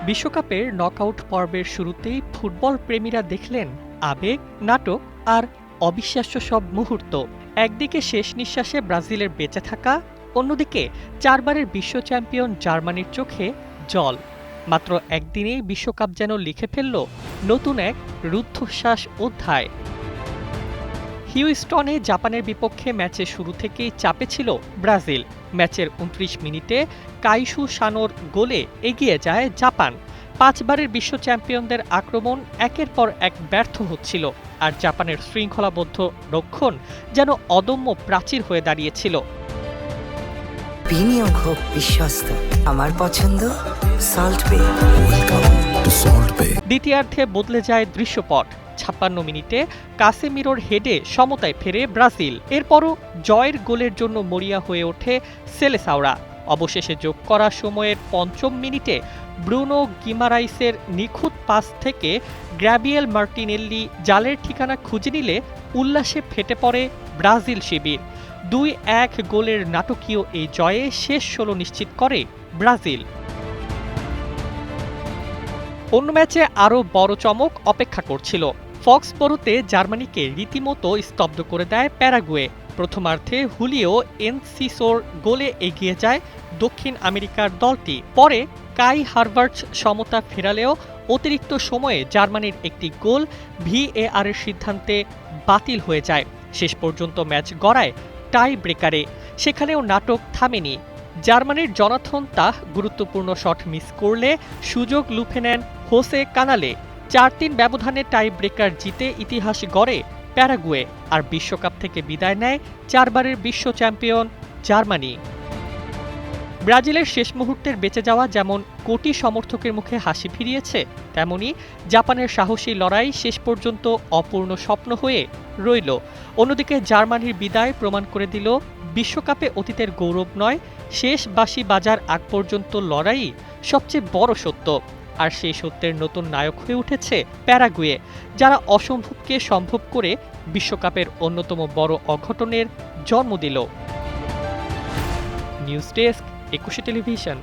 বিশ্বকাপের নকআউট পর্বের শুরুতেই ফুটবল প্রেমীরা দেখলেন আবেগ, নাটক আর অবিশ্বাস্য সব মুহূর্ত। একদিকে শেষ নিঃশ্বাসে ব্রাজিলের বেঁচে থাকা, অন্যদিকে চারবারের বিশ্ব চ্যাম্পিয়ন জার্মানির চোখে জল। মাত্র একদিনেই বিশ্বকাপ যেন লিখে ফেলল নতুন এক রুদ্ধশ্বাস অধ্যায়। হিউস্টনে জাপানের বিপক্ষে ম্যাচের শুরু থেকেই চাপে ছিল ব্রাজিল। ম্যাচের ২৯ মিনিটে কাইসু সানোর গোলে এগিয়ে যায় জাপান। ৫ বারের বিশ্ব চ্যাম্পিয়নদের আক্রমণ একের পর এক ব্যর্থ হচ্ছিল, আর জাপানের শৃঙ্খলাবদ্ধ রক্ষণ যেন অদম্য প্রাচীর হয়ে দাঁড়িয়েছিল। বিনিয়োগ হোক বিশ্বস্ত, আমার পছন্দ সল্ট বে। দ্বিতীয়ার্ধে বদলে যায় দৃশ্যপট। ৫৬ মিনিটে কাসেমিরোর হেডে সমতায় ফেরে ব্রাজিল। এরপরও জয়ের গোলের জন্য মরিয়া হয়ে ওঠে সেলেসাওরা। অবশেষে যোগ করা সময়ের ৫ম মিনিটে ব্রুনো গিমারাইসের নিখুঁত পাস থেকে গ্যাব্রিয়েল মার্টিনেল্লি জালের ঠিকানা খুঁজে নিলে উল্লাসে ফেটে পড়ে ব্রাজিল শিবির। ২-১ গোলের নাটকীয় এই জয়ে শেষ ১৬ নিশ্চিত করে ব্রাজিল। অন্য ম্যাচে আরও বড় চমক অপেক্ষা করছিল। ফক্সবরোতে জার্মানিকে রীতিমতো স্তব্ধ করে দেয় প্যারাগুয়ে। প্রথমার্ধে হুলিও এনসিসোর গোলে এগিয়ে যায় দক্ষিণ আমেরিকার দলটি। পরে কাই হারভার্টস সমতা ফেরালেও অতিরিক্ত সময়ে জার্মানির একটি গোল ভিএআর এর সিদ্ধান্তে বাতিল হয়ে যায়। শেষ পর্যন্ত ম্যাচ গড়ায় টাই ব্রেকারে। সেখানেও নাটক থামেনি। জার্মানির জনাথন তাহ গুরুত্বপূর্ণ শট মিস করলে সুযোগ লুফে নেন হোসে কানালে। ৪-৩ ব্যবধানে টাই ব্রেকার জিতে ইতিহাস গড়ে প্যারাগুয়ে, আর বিশ্বকাপ থেকে বিদায় নেয় ৪ বারের বিশ্ব চ্যাম্পিয়ন জার্মানি। ব্রাজিলের শেষ মুহূর্তের বেঁচে যাওয়া যেমন কোটি সমর্থকের মুখে হাসি ফিরিয়েছে, তেমনি জাপানের সাহসী লড়াই শেষ পর্যন্ত অপূর্ণ স্বপ্ন হয়ে রইল। অন্যদিকে জার্মানির বিদায় প্রমাণ করে দিল বিশ্বকাপে অতীতের গৌরব নয়, শেষ বাঁশি বাজার আগ পর্যন্ত লড়াই সবচেয়ে বড় সত্য। আর সেই সত্যের নতুন নায়ক হয়ে উঠেছে প্যারাগুয়ে, যারা অসম্ভবকে সম্ভব করে বিশ্বকাপের অন্যতম বড় অঘটনের জন্ম দিল। News desk, ২১ television.